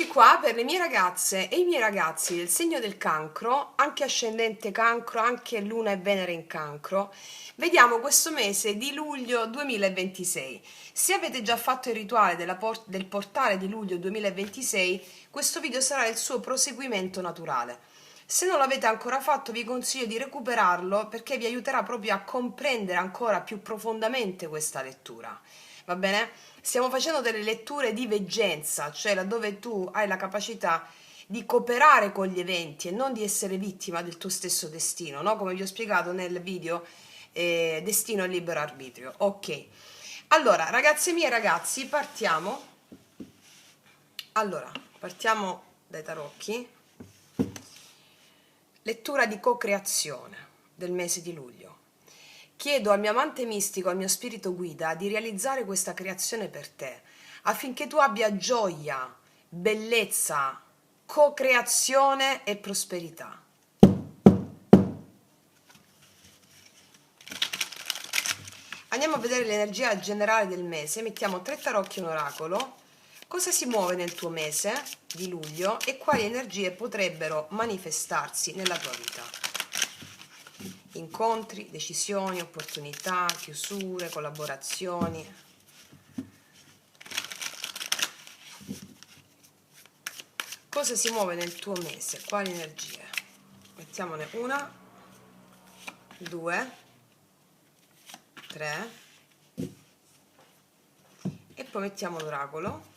Eccoci qua per le mie ragazze e i miei ragazzi del segno del cancro, anche ascendente cancro, anche Luna e Venere in cancro. Vediamo questo mese di luglio 2026. Se avete già fatto il rituale del portale di luglio 2026, questo video sarà il suo proseguimento naturale. Se non l'avete ancora fatto, vi consiglio di recuperarlo perché vi aiuterà proprio a comprendere ancora più profondamente questa lettura. Va bene? Stiamo facendo delle letture di veggenza, cioè laddove tu hai la capacità di cooperare con gli eventi e non di essere vittima del tuo stesso destino, no? Come vi ho spiegato nel video Destino e libero arbitrio. Ok, allora ragazze mie e ragazzi, partiamo. Allora, partiamo dai tarocchi. Lettura di co-creazione del mese di luglio. Chiedo al mio amante mistico, al mio spirito guida, di realizzare questa creazione per te, affinché tu abbia gioia, bellezza, co-creazione e prosperità. Andiamo a vedere l'energia generale del mese. Mettiamo 3 tarocchi e un oracolo. Cosa si muove nel tuo mese di luglio e quali energie potrebbero manifestarsi nella tua vita? Incontri, decisioni, opportunità, chiusure, collaborazioni. Cosa si muove nel tuo mese? Quali energie? Mettiamone una, due, tre e poi mettiamo l'oracolo.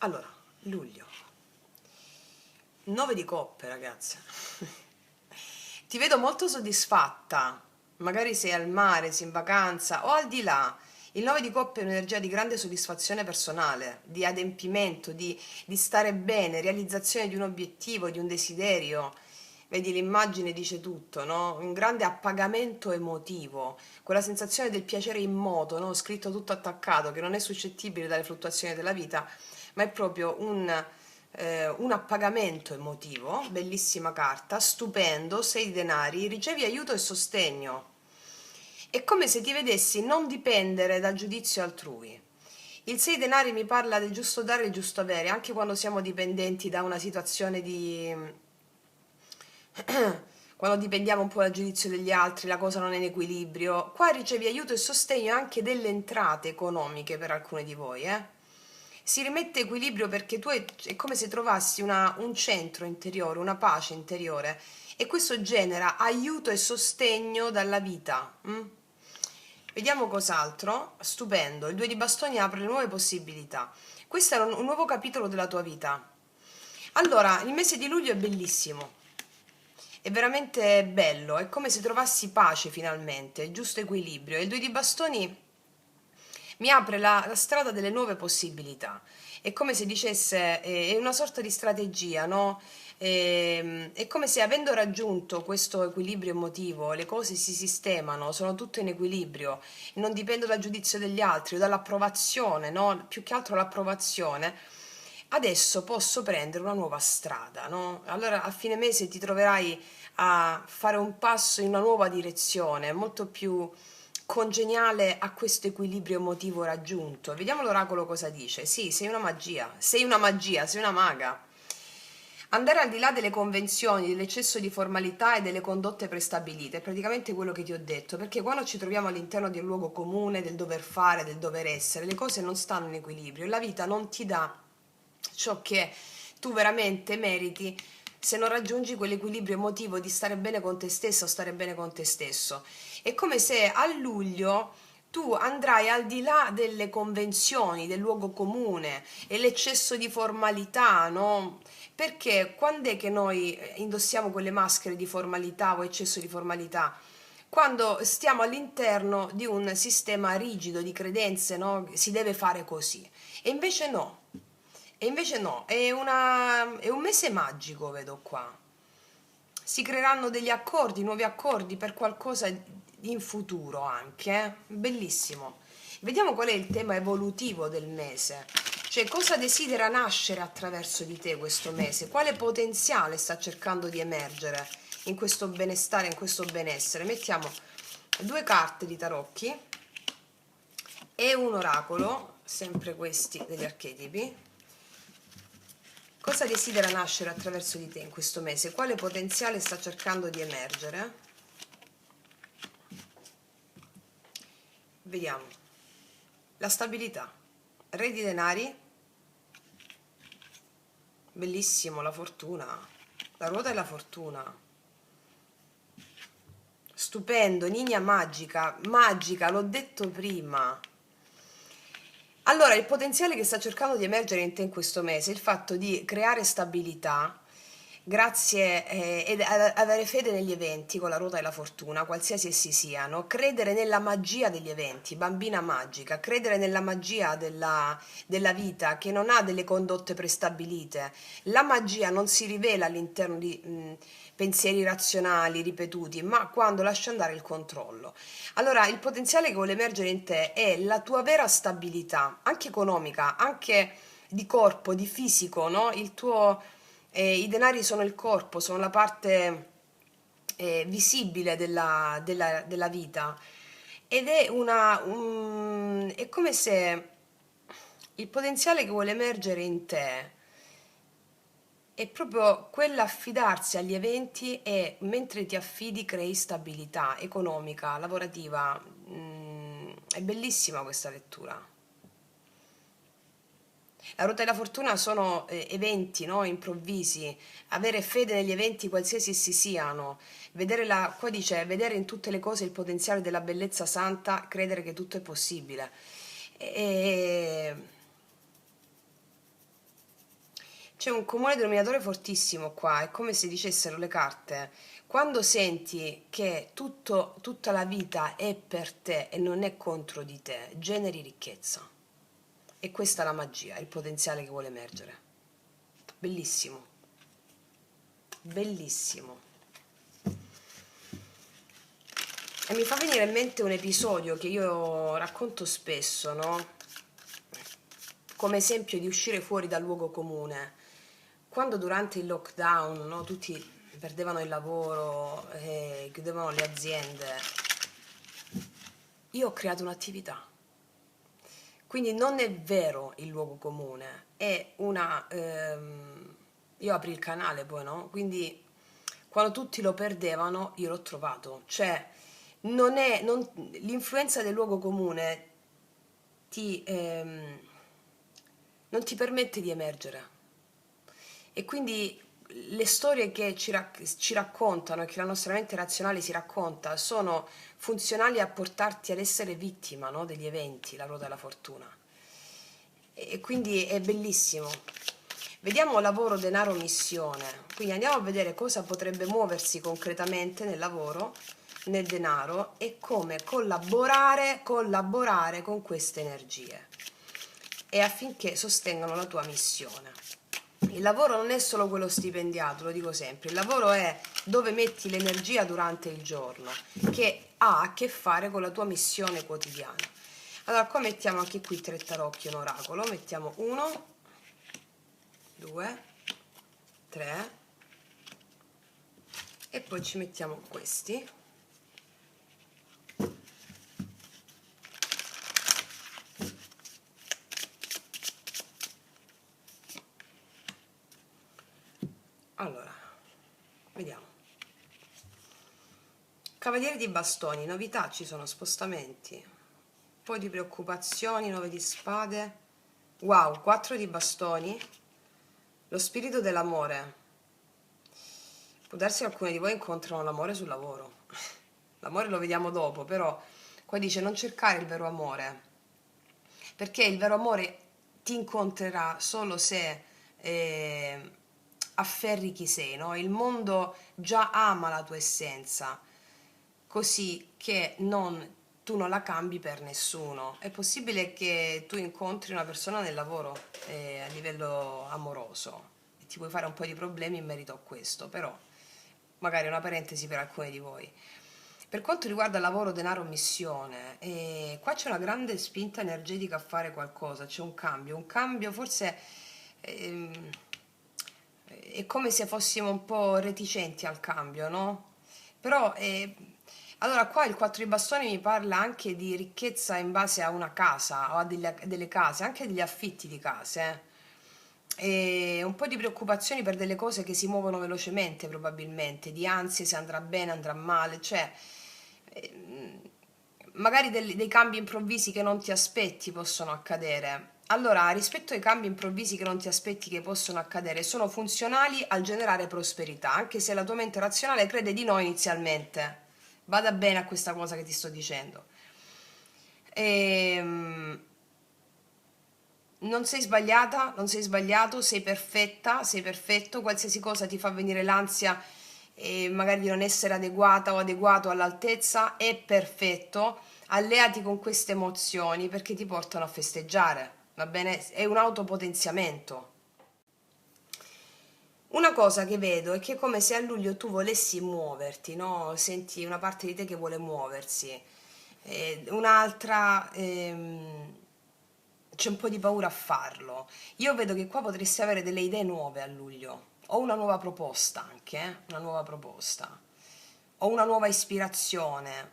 Allora, luglio, 9 di coppe, ragazze. Ti vedo molto soddisfatta, magari sei al mare, sei in vacanza o al di là. Il 9 di coppe è un'energia di grande soddisfazione personale, di adempimento, di stare bene, realizzazione di un obiettivo, di un desiderio. Vedi, l'immagine dice tutto, no? Un grande appagamento emotivo, quella sensazione del piacere immoto, no? Scritto tutto attaccato, che non è suscettibile dalle fluttuazioni della vita, ma è proprio un appagamento emotivo. Bellissima carta, stupendo, 6 di denari, ricevi aiuto e sostegno. È come se ti vedessi non dipendere dal giudizio altrui. Il 6 denari mi parla del giusto dare e il giusto avere, anche quando siamo dipendenti da una situazione di quando dipendiamo un po' dal giudizio degli altri, la cosa non è in equilibrio. Qua ricevi aiuto e sostegno anche delle entrate economiche per alcune di voi, Si rimette equilibrio perché tu è come se trovassi un centro interiore, una pace interiore, e questo genera aiuto e sostegno dalla vita. Vediamo cos'altro. Stupendo. Il 2 di bastoni apre le nuove possibilità. Questo è un nuovo capitolo della tua vita. Allora, il mese di luglio è bellissimo. È veramente bello, è come se trovassi pace finalmente, giusto equilibrio. E il 2 di bastoni mi apre la strada delle nuove possibilità. È come se dicesse, è una sorta di strategia, no? È come se avendo raggiunto questo equilibrio emotivo, le cose si sistemano, sono tutte in equilibrio, non dipendo dal giudizio degli altri o dall'approvazione, no? Più che altro l'approvazione. Adesso posso prendere una nuova strada, no? Allora a fine mese ti troverai a fare un passo in una nuova direzione, molto più congeniale a questo equilibrio emotivo raggiunto. Vediamo l'oracolo cosa dice. Sì, sei una magia, sei una magia, sei una maga. Andare al di là delle convenzioni, dell'eccesso di formalità e delle condotte prestabilite è praticamente quello che ti ho detto, perché quando ci troviamo all'interno di un luogo comune, del dover fare, del dover essere, le cose non stanno in equilibrio e la vita non ti dà ciò che tu veramente meriti se non raggiungi quell'equilibrio emotivo di stare bene con te stesso o stare bene con te stesso. È come se a luglio tu andrai al di là delle convenzioni, del luogo comune e l'eccesso di formalità, no? Perché quando è che noi indossiamo quelle maschere di formalità o eccesso di formalità? Quando stiamo all'interno di un sistema rigido di credenze, no? Si deve fare così. E invece no. E invece no, è un mese magico, vedo qua. Si creeranno degli accordi, nuovi accordi per qualcosa in futuro anche, bellissimo. Vediamo qual è il tema evolutivo del mese, cioè cosa desidera nascere attraverso di te questo mese, quale potenziale sta cercando di emergere in questo benestare, in questo benessere. Mettiamo 2 carte di tarocchi e un oracolo, sempre questi degli archetipi. Cosa desidera nascere attraverso di te in questo mese? Quale potenziale sta cercando di emergere? Vediamo. La stabilità. Re di denari. Bellissimo, la fortuna. La ruota della fortuna. Stupendo, Nina magica. Magica, l'ho detto prima. Allora, il potenziale che sta cercando di emergere in te in questo mese è il fatto di creare stabilità grazie ed avere fede negli eventi con la ruota della fortuna, qualsiasi essi siano, credere nella magia degli eventi, bambina magica, credere nella magia della vita che non ha delle condotte prestabilite. La magia non si rivela all'interno di pensieri razionali ripetuti, ma quando lasci andare il controllo. Allora, il potenziale che vuole emergere in te è la tua vera stabilità, anche economica, anche di corpo, di fisico, no? I denari sono il corpo, sono la parte visibile della vita ed è come se il potenziale che vuole emergere in te è proprio quell'affidarsi agli eventi e mentre ti affidi crei stabilità economica, lavorativa. È bellissima questa lettura. La ruota della fortuna sono eventi, no? Improvvisi, avere fede negli eventi qualsiasi essi siano, qua dice, vedere in tutte le cose il potenziale della bellezza santa, credere che tutto è possibile. E c'è un comune denominatore fortissimo qua, è come se dicessero le carte, quando senti che tutta la vita è per te e non è contro di te, generi ricchezza. E questa è la magia, il potenziale che vuole emergere. Bellissimo, bellissimo. E mi fa venire in mente un episodio che io racconto spesso, no? Come esempio di uscire fuori dal luogo comune. Quando durante il lockdown, no, tutti perdevano il lavoro, chiudevano le aziende, io ho creato un'attività. Quindi non è vero il luogo comune, è io apri il canale poi, no? Quindi quando tutti lo perdevano io l'ho trovato. Cioè, l'influenza del luogo comune ti, non ti permette di emergere. E quindi le storie che ci raccontano e che la nostra mente razionale si racconta sono funzionali a portarti ad essere vittima, no, degli eventi, la ruota della fortuna. E quindi è bellissimo. Vediamo lavoro, denaro, missione. Quindi andiamo a vedere cosa potrebbe muoversi concretamente nel lavoro, nel denaro e come collaborare con queste energie e affinché sostengano la tua missione. Il lavoro non è solo quello stipendiato, lo dico sempre, il lavoro è dove metti l'energia durante il giorno, che ha a che fare con la tua missione quotidiana. Allora, qua mettiamo anche qui 3 tarocchi e un oracolo, mettiamo 1, 2, 3 e poi ci mettiamo questi. Allora, vediamo. Cavaliere di bastoni, novità, ci sono spostamenti, poi di preoccupazioni, 9 di spade, wow, 4 di bastoni, lo spirito dell'amore. Può darsi che alcuni di voi incontrano l'amore sul lavoro. L'amore lo vediamo dopo, però qua dice non cercare il vero amore, perché il vero amore ti incontrerà solo se afferri chi sei, no? Il mondo già ama la tua essenza, così che tu non la cambi per nessuno. È possibile che tu incontri una persona nel lavoro a livello amoroso e ti puoi fare un po' di problemi in merito a questo, però magari una parentesi per alcuni di voi. Per quanto riguarda lavoro, denaro, missione, qua c'è una grande spinta energetica a fare qualcosa, c'è un cambio forse ehm, è come se fossimo un po' reticenti al cambio, no? Però, allora qua il 4 di bastoni mi parla anche di ricchezza in base a una casa o a delle case, anche degli affitti di case. E un po' di preoccupazioni per delle cose che si muovono velocemente probabilmente, di ansie se andrà bene, andrà male, cioè eh, magari dei cambi improvvisi che non ti aspetti possono accadere. Allora, rispetto ai cambi improvvisi che non ti aspetti che possono accadere, sono funzionali al generare prosperità, anche se la tua mente razionale crede di no inizialmente. Bada bene a questa cosa che ti sto dicendo. Ehm, non sei sbagliata, non sei sbagliato, sei perfetta, sei perfetto, qualsiasi cosa ti fa venire l'ansia e magari di non essere adeguata o adeguato all'altezza, è perfetto. Alleati con queste emozioni perché ti portano a festeggiare, va bene? È un autopotenziamento. Una cosa che vedo è che è come se a luglio tu volessi muoverti, no? Senti una parte di te che vuole muoversi, un'altra c'è un po' di paura a farlo. Io vedo che qua potresti avere delle idee nuove a luglio, o una nuova proposta anche, una nuova proposta, o una nuova ispirazione,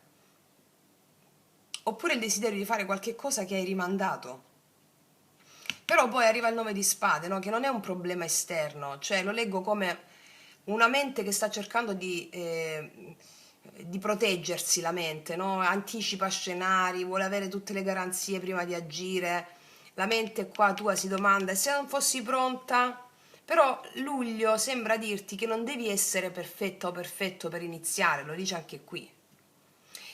oppure il desiderio di fare qualche cosa che hai rimandato. Però poi arriva il 9 di spade, no? Che non è un problema esterno, cioè lo leggo come una mente che sta cercando di proteggersi, la mente, no? Anticipa scenari, vuole avere tutte le garanzie prima di agire. La mente qua tua si domanda: e se non fossi pronta? Però luglio sembra dirti che non devi essere perfetta o perfetto per iniziare, lo dice anche qui.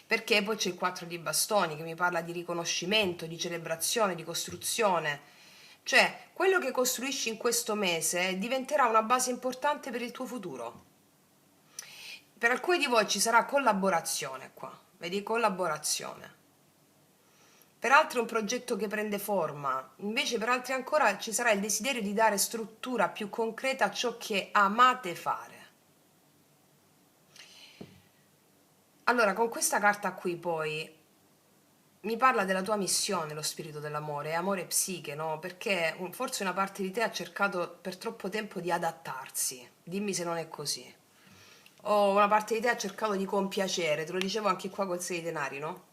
Perché poi c'è il 4 di bastoni che mi parla di riconoscimento, di celebrazione, di costruzione. Cioè, quello che costruisci in questo mese diventerà una base importante per il tuo futuro. Per alcuni di voi ci sarà collaborazione qua, vedi, collaborazione. Per altri è un progetto che prende forma, invece per altri ancora ci sarà il desiderio di dare struttura più concreta a ciò che amate fare. Allora, con questa carta qui poi mi parla della tua missione, lo spirito dell'amore, è amore e psiche, no? Perché forse una parte di te ha cercato per troppo tempo di adattarsi, dimmi se non è così. O una parte di te ha cercato di compiacere, te lo dicevo anche qua col 6 denari, no?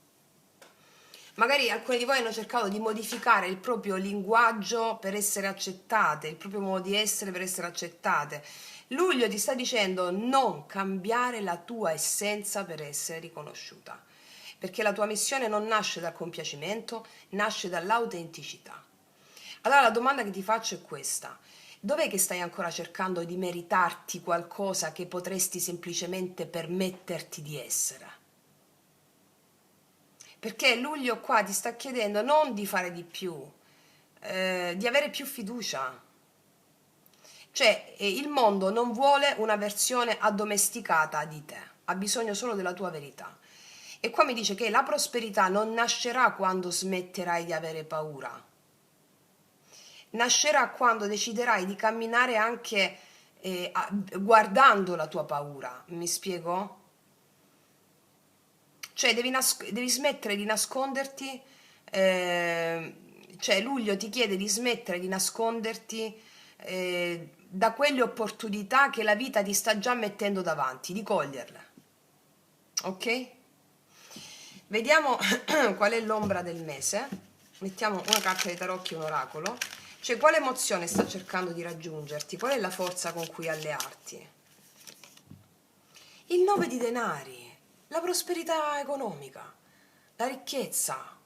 Magari alcuni di voi hanno cercato di modificare il proprio linguaggio per essere accettate, il proprio modo di essere per essere accettate. Luglio ti sta dicendo non cambiare la tua essenza per essere riconosciuta, perché la tua missione non nasce dal compiacimento, nasce dall'autenticità. Allora la domanda che ti faccio è questa: dov'è che stai ancora cercando di meritarti qualcosa che potresti semplicemente permetterti di essere? Perché luglio qua ti sta chiedendo non di fare di più, di avere più fiducia. Cioè, il mondo non vuole una versione addomesticata di te, ha bisogno solo della tua verità. E qua mi dice che la prosperità non nascerà quando smetterai di avere paura, nascerà quando deciderai di camminare anche guardando la tua paura. Mi spiego? Cioè devi smettere di nasconderti, cioè luglio ti chiede di smettere di nasconderti da quelle opportunità che la vita ti sta già mettendo davanti, di coglierle. Ok? Vediamo qual è l'ombra del mese. Mettiamo una carta di tarocchi e un oracolo. Cioè, quale emozione sta cercando di raggiungerti? Qual è la forza con cui allearti? Il 9 di denari, la prosperità economica, la ricchezza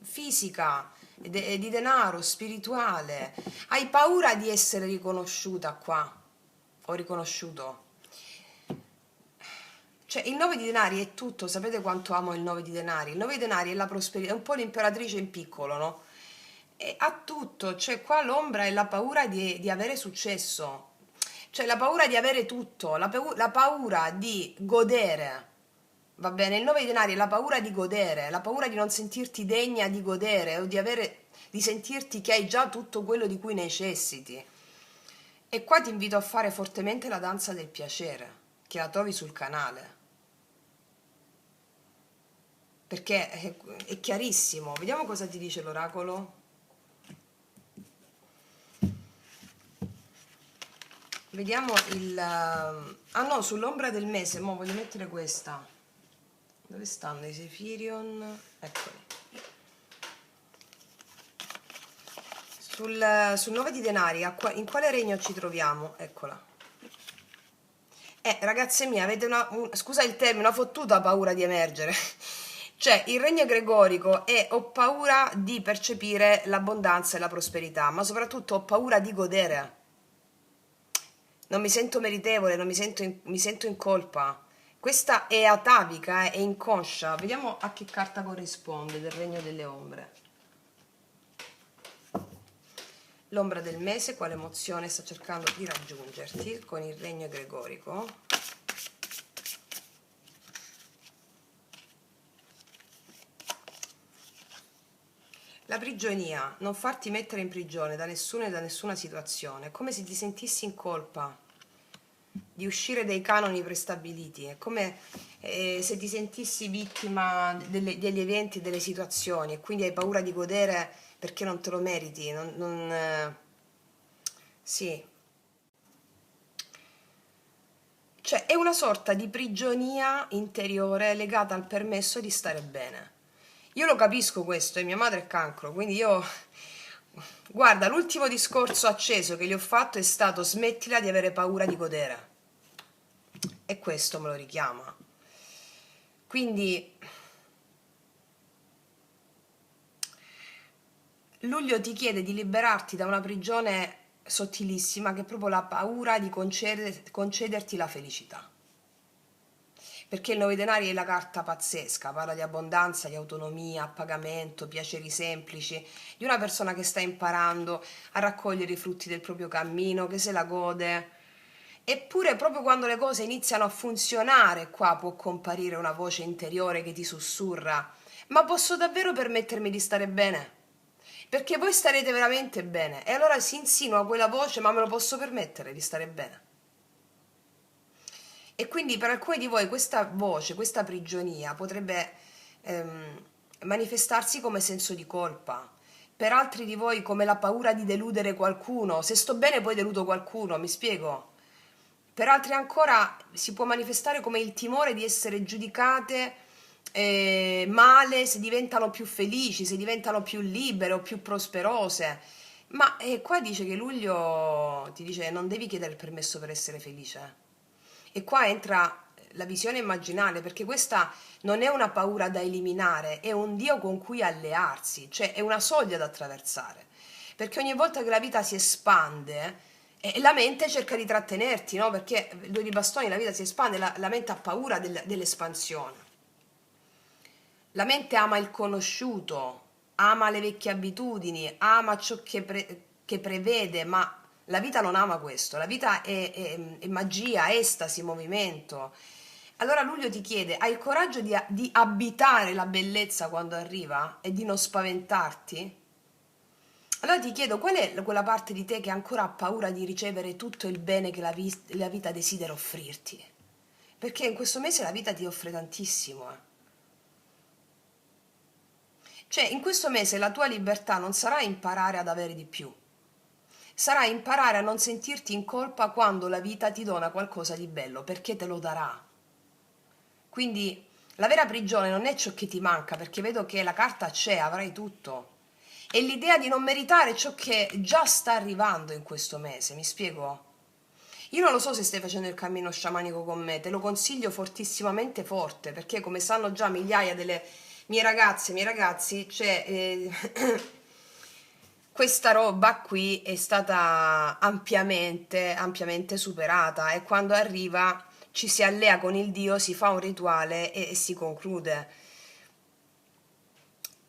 fisica, di denaro, spirituale. Hai paura di essere riconosciuta qua o riconosciuto? Cioè, il 9 di denari è tutto, sapete quanto amo il 9 di denari? Il 9 di denari è la prosperità, è un po' l'imperatrice in piccolo, no? E ha tutto, cioè qua l'ombra è la paura di avere successo, cioè la paura di avere tutto, la paura di godere, va bene? Il 9 di denari è la paura di godere, la paura di non sentirti degna di godere o di sentirti che hai già tutto quello di cui necessiti. E qua ti invito a fare fortemente la danza del piacere, che la trovi sul canale. Perché è chiarissimo. Vediamo cosa ti dice l'oracolo. Vediamo il... ah no, sull'ombra del mese, mo voglio mettere questa. Dove stanno i Sefirion? Eccoli. Sul 9 di denari, in quale regno ci troviamo? Eccola. Ragazze mie, avete scusa il termine, una fottuta paura di emergere. Cioè, il regno gregorico e ho paura di percepire l'abbondanza e la prosperità, ma soprattutto ho paura di godere. Non mi sento meritevole, non mi sento in colpa. Questa è atavica, è inconscia. Vediamo a che carta corrisponde del regno delle ombre. L'ombra del mese, quale emozione sta cercando di raggiungerti con il regno gregorico? La prigionia, non farti mettere in prigione da nessuno e da nessuna situazione, è come se ti sentissi in colpa di uscire dai canoni prestabiliti, è come se ti sentissi vittima degli eventi, delle situazioni e quindi hai paura di godere perché non te lo meriti, sì. Cioè è una sorta di prigionia interiore legata al permesso di stare bene. Io lo capisco questo, e mia madre è cancro, quindi io... Guarda, l'ultimo discorso acceso che gli ho fatto è stato smettila di avere paura di godere. E questo me lo richiama. Quindi... Luglio ti chiede di liberarti da una prigione sottilissima che è proprio la paura di concederti la felicità. Perché il 9 denari è la carta pazzesca, parla di abbondanza, di autonomia, appagamento, piaceri semplici, di una persona che sta imparando a raccogliere i frutti del proprio cammino, che se la gode. Eppure proprio quando le cose iniziano a funzionare, qua può comparire una voce interiore che ti sussurra: ma posso davvero permettermi di stare bene? Perché voi starete veramente bene. E allora si insinua quella voce: ma me lo posso permettere di stare bene? E quindi per alcuni di voi questa voce, questa prigionia potrebbe manifestarsi come senso di colpa, per altri di voi come la paura di deludere qualcuno. Se sto bene poi deludo qualcuno, mi spiego? Per altri ancora si può manifestare come il timore di essere giudicate male se diventano più felici, se diventano più libere o più prosperose. Ma qua dice che Luglio ti dice non devi chiedere il permesso per essere felice. E qua entra la visione immaginale, perché questa non è una paura da eliminare, è un Dio con cui allearsi, cioè è una soglia da attraversare. Perché ogni volta che la vita si espande, la mente cerca di trattenerti, no? Perché due di bastoni, la vita si espande, la mente ha paura dell'espansione. La mente ama il conosciuto, ama le vecchie abitudini, ama ciò che prevede, ma la vita non ama questo, la vita è magia, estasi, movimento. Allora Luglio ti chiede: hai il coraggio di abitare la bellezza quando arriva e di non spaventarti? Allora ti chiedo, qual è quella parte di te che ancora ha paura di ricevere tutto il bene che la vita desidera offrirti? Perché in questo mese la vita ti offre tantissimo, eh. Cioè, in questo mese la tua libertà non sarà imparare ad avere di più, sarà imparare a non sentirti in colpa quando la vita ti dona qualcosa di bello, perché te lo darà. Quindi la vera prigione non è ciò che ti manca, perché vedo che la carta c'è, avrai tutto. È l'idea di non meritare ciò che già sta arrivando in questo mese, mi spiego? Io non lo so se stai facendo il cammino sciamanico con me, te lo consiglio fortissimamente forte, perché come sanno già migliaia delle mie ragazze e miei ragazzi, c'è questa roba qui è stata ampiamente superata, e quando arriva ci si allea con il Dio, si fa un rituale e si conclude.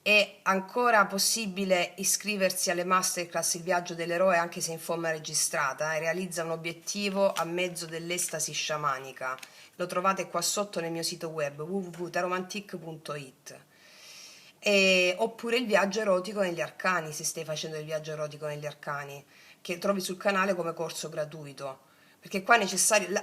È ancora possibile iscriversi alle masterclass Il viaggio dell'eroe anche se in forma registrata, e realizza un obiettivo a mezzo dell'estasi sciamanica. Lo trovate qua sotto nel mio sito web www.taromantic.it. Oppure il viaggio erotico negli arcani, se stai facendo il viaggio erotico negli arcani, che trovi sul canale come corso gratuito, perché qua è necessario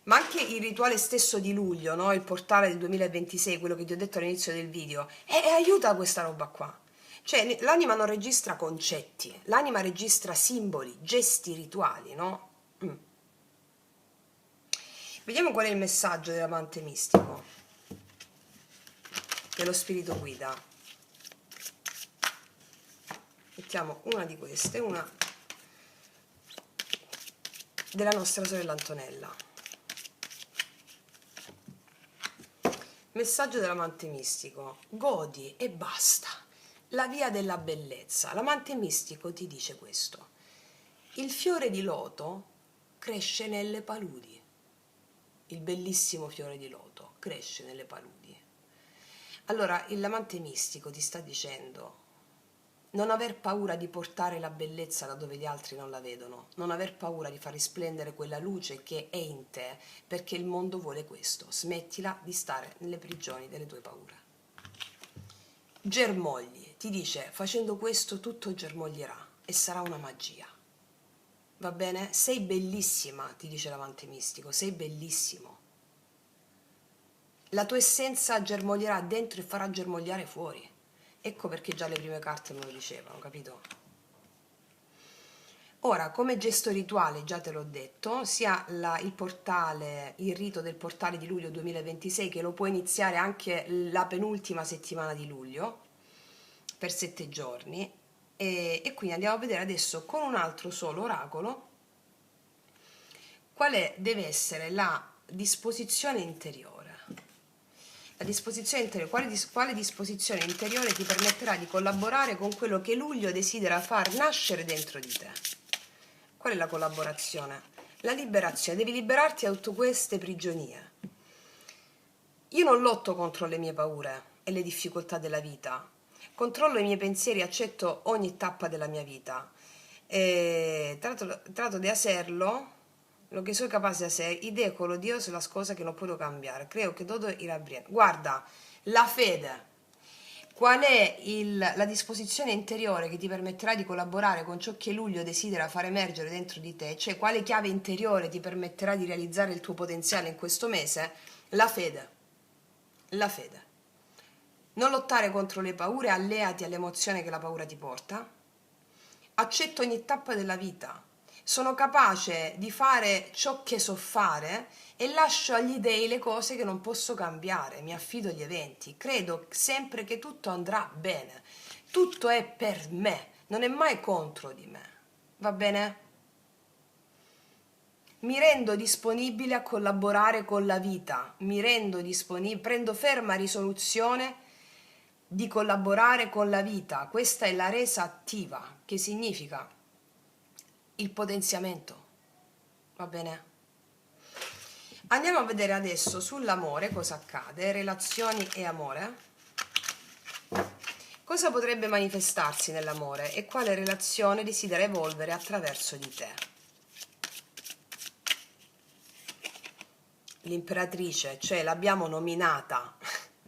ma anche il rituale stesso di luglio, no? Il portale del 2026, quello che ti ho detto all'inizio del video, e aiuta questa roba qua. Cioè l'anima non registra concetti, l'anima registra simboli, gesti rituali, no? Vediamo qual è il messaggio dell'amante mistico, dello spirito guida. Mettiamo una di queste, una della nostra sorella Antonella. Messaggio dell'amante mistico: godi e basta, la via della bellezza. L'amante mistico ti dice questo: il fiore di loto cresce nelle paludi, il bellissimo fiore di loto cresce nelle paludi. Allora l'amante mistico ti sta dicendo: non aver paura di portare la bellezza da dove gli altri non la vedono, non aver paura di far risplendere quella luce che è in te, perché il mondo vuole questo. Smettila di stare nelle prigioni delle tue paure. Germogli, ti dice: facendo questo tutto germoglierà e sarà una magia. Va bene? Sei bellissima, ti dice l'amante mistico, sei bellissimo. La tua essenza germoglierà dentro e farà germogliare fuori. Ecco perché già le prime carte me lo dicevano, capito? Ora, come gesto rituale, già te l'ho detto, sia il portale, il rito del portale di luglio 2026, che lo puoi iniziare anche la penultima settimana di luglio, per 7 giorni, e quindi andiamo a vedere adesso con un altro solo oracolo quale deve essere la disposizione interiore. La disposizione interiore, quale disposizione interiore ti permetterà di collaborare con quello che luglio desidera far nascere dentro di te? Qual è la collaborazione? La liberazione. Devi liberarti da tutte queste prigionie. Io non lotto contro le mie paure e le difficoltà della vita. Controllo i miei pensieri, accetto ogni tappa della mia vita. Trato di hacerlo lo che soy capaz de hacer y dejo lo Dios las cosas que no puedo cambiare. Creo che todo irá bien. Guarda, la fede. Qual è la disposizione interiore che ti permetterà di collaborare con ciò che luglio desidera far emergere dentro di te? Cioè, quale chiave interiore ti permetterà di realizzare il tuo potenziale in questo mese? La fede. La fede. Non lottare contro le paure, alleati all'emozione che la paura ti porta. Accetto ogni tappa della vita. Sono capace di fare ciò che so fare e lascio agli dei le cose che non posso cambiare. Mi affido agli eventi. Credo sempre che tutto andrà bene. Tutto è per me, non è mai contro di me. Va bene? Mi rendo disponibile a collaborare con la vita. Mi rendo disponibile, prendo ferma risoluzione di collaborare con la vita. Questa è la resa attiva, che significa il potenziamento. Va bene? Andiamo a vedere adesso sull'amore cosa accade, relazioni e amore. Cosa potrebbe manifestarsi nell'amore e quale relazione desidera evolvere attraverso di te? L'imperatrice, cioè l'abbiamo nominata.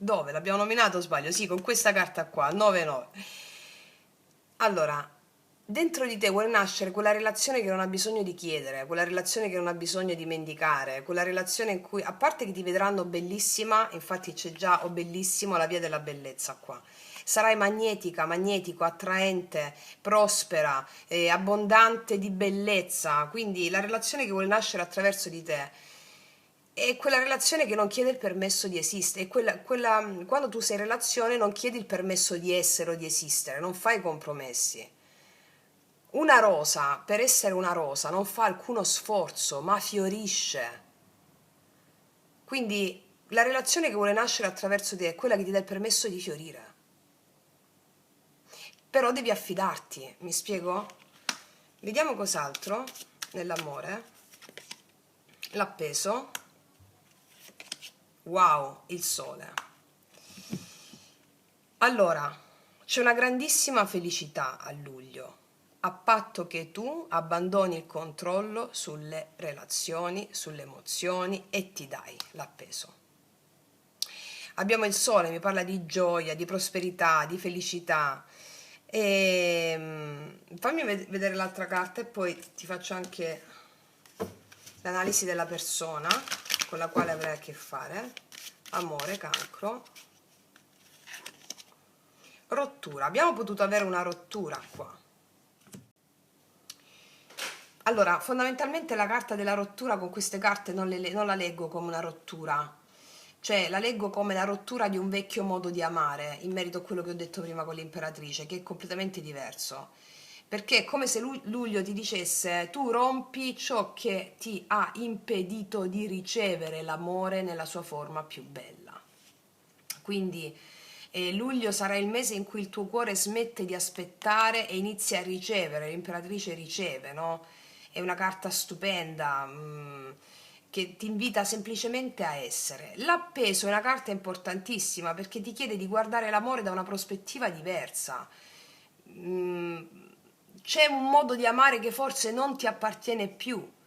Dove? L'abbiamo nominata o sbaglio? Sì, con questa carta qua, 9-9. Allora, dentro di te vuole nascere quella relazione che non ha bisogno di chiedere, quella relazione che non ha bisogno di mendicare, quella relazione in cui, a parte che ti vedranno bellissima, infatti c'è già o bellissimo la via della bellezza qua, sarai magnetica, magnetico, attraente, prospera, abbondante di bellezza, quindi la relazione che vuole nascere attraverso di te è quella relazione che non chiede il permesso di esistere, è quando tu sei in relazione non chiedi il permesso di essere o di esistere, non fai compromessi. Una rosa, per essere una rosa, non fa alcuno sforzo, ma fiorisce. Quindi la relazione che vuole nascere attraverso te è quella che ti dà il permesso di fiorire. Però devi affidarti, mi spiego? Vediamo cos'altro nell'amore. L'appeso. Wow, il sole. Allora, c'è una grandissima felicità a luglio, a patto che tu abbandoni il controllo sulle relazioni, sulle emozioni e ti dai l'appeso. Abbiamo il sole, mi parla di gioia, di prosperità, di felicità. Fammi vedere l'altra carta e poi ti faccio anche l'analisi della persona con la quale avrai a che fare. Amore, cancro. Rottura. Abbiamo potuto avere una rottura qua. Allora, fondamentalmente la carta della rottura con queste carte non la leggo come una rottura, cioè la leggo come la rottura di un vecchio modo di amare, in merito a quello che ho detto prima con l'imperatrice, che è completamente diverso. Perché è come se Luglio ti dicesse tu rompi ciò che ti ha impedito di ricevere l'amore nella sua forma più bella. Quindi luglio sarà il mese in cui il tuo cuore smette di aspettare e inizia a ricevere, l'imperatrice riceve, no? È una carta stupenda, che ti invita semplicemente a essere. L'appeso è una carta importantissima perché ti chiede di guardare l'amore da una prospettiva diversa. Mm, C'è un modo di amare che forse non ti appartiene più.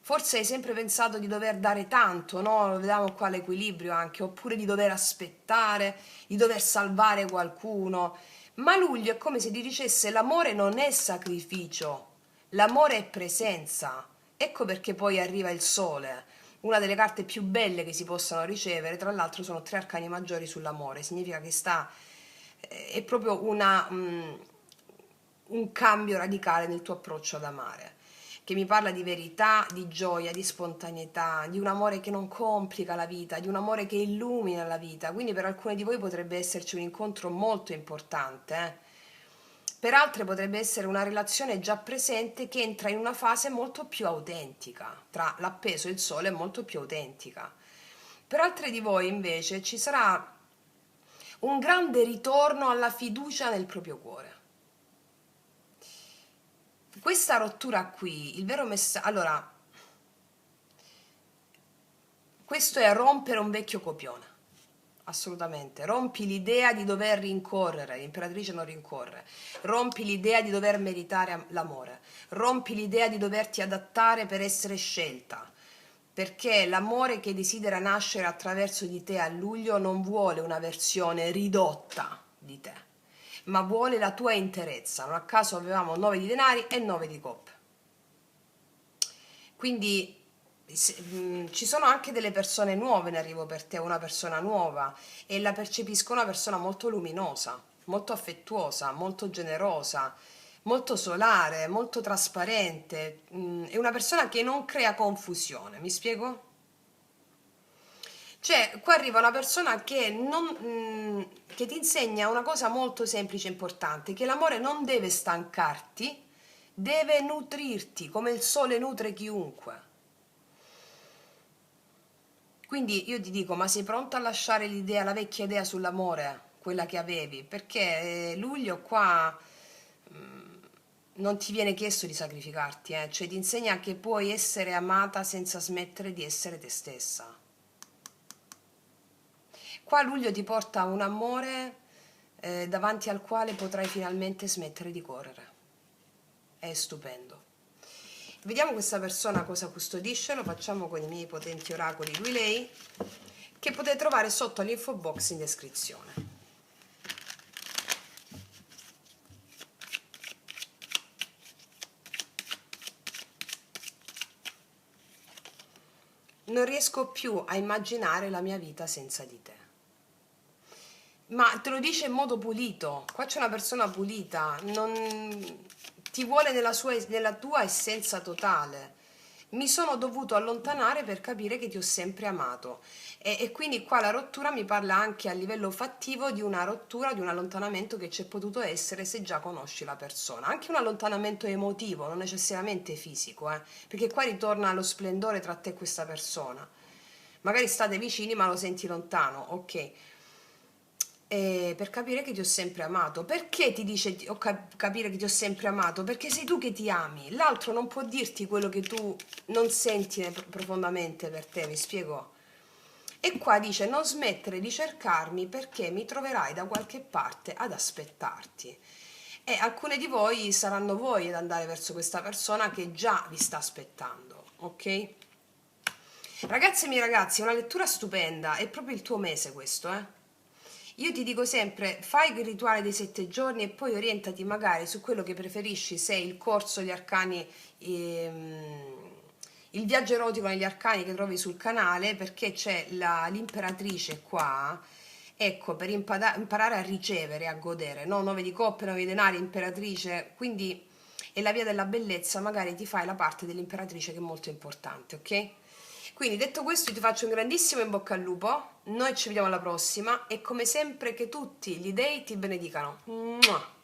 Forse hai sempre pensato di dover dare tanto, no? Vediamo qua l'equilibrio anche, oppure di dover aspettare, di dover salvare qualcuno. Ma luglio è come se ti dicesse l'amore non è sacrificio, l'amore è presenza. Ecco perché poi arriva il sole, una delle carte più belle che si possano ricevere. Tra l'altro sono tre arcani maggiori sull'amore, significa che è proprio un cambio radicale nel tuo approccio ad amare, che mi parla di verità, di gioia, di spontaneità, di un amore che non complica la vita, di un amore che illumina la vita. Quindi per alcuni di voi potrebbe esserci un incontro molto importante, eh. Per altre potrebbe essere una relazione già presente che entra in una fase molto più autentica, tra l'appeso e il sole è molto più autentica. Per altre di voi invece ci sarà un grande ritorno alla fiducia nel proprio cuore. Questa rottura qui, il vero messaggio... Allora, questo è rompere un vecchio copione, assolutamente. Rompi l'idea di dover rincorrere, l'imperatrice non rincorre. Rompi l'idea di dover meritare l'amore. Rompi l'idea di doverti adattare per essere scelta. Perché l'amore che desidera nascere attraverso di te a luglio non vuole una versione ridotta di te, ma vuole la tua interezza. Non a caso avevamo 9 di denari e 9 di coppe. Quindi ci sono anche delle persone nuove in arrivo per te, una persona nuova, e la percepisco una persona molto luminosa, molto affettuosa, molto generosa, molto solare, molto trasparente. È una persona che non crea confusione, mi spiego? Cioè, qua arriva una persona che ti insegna una cosa molto semplice e importante, che l'amore non deve stancarti, deve nutrirti, come il sole nutre chiunque. Quindi io ti dico, ma sei pronto a lasciare l'idea, la vecchia idea sull'amore, quella che avevi? Perché luglio qua non ti viene chiesto di sacrificarti, cioè ti insegna che puoi essere amata senza smettere di essere te stessa. Qua luglio ti porta a un amore davanti al quale potrai finalmente smettere di correre. È stupendo. Vediamo questa persona cosa custodisce, lo facciamo con i miei potenti oracoli lui lei, che potete trovare sotto all'info box in descrizione. Non riesco più a immaginare la mia vita senza di te. Ma te lo dice in modo pulito. Qua c'è una persona pulita, non ti vuole nella tua essenza totale. Mi sono dovuto allontanare per capire che ti ho sempre amato. E quindi qua la rottura mi parla anche a livello fattivo di una rottura, di un allontanamento che c'è potuto essere se già conosci la persona. Anche un allontanamento emotivo, non necessariamente fisico, perché qua ritorna lo splendore tra te e questa persona. Magari state vicini ma lo senti lontano, ok? Per capire che ti ho sempre amato. Perché ti dice capire che ti ho sempre amato? Perché sei tu che ti ami. L'altro non può dirti quello che tu non senti profondamente per te, mi spiego? E qua dice non smettere di cercarmi perché mi troverai da qualche parte ad aspettarti. E alcune di voi saranno voi ad andare verso questa persona che già vi sta aspettando, ok? Ragazzi e miei ragazzi, è una lettura stupenda, è proprio il tuo mese questo, eh? Io ti dico sempre, fai il rituale dei 7 giorni e poi orientati magari su quello che preferisci, se il corso di arcani, il viaggio erotico negli arcani che trovi sul canale, perché c'è l'imperatrice qua, ecco, per imparare a ricevere, a godere, no? 9 di coppe, 9 di denari, imperatrice, quindi e la via della bellezza, magari ti fai la parte dell'imperatrice che è molto importante, ok? Quindi detto questo ti faccio un grandissimo in bocca al lupo, noi ci vediamo alla prossima e come sempre che tutti gli dei ti benedicano. Mua!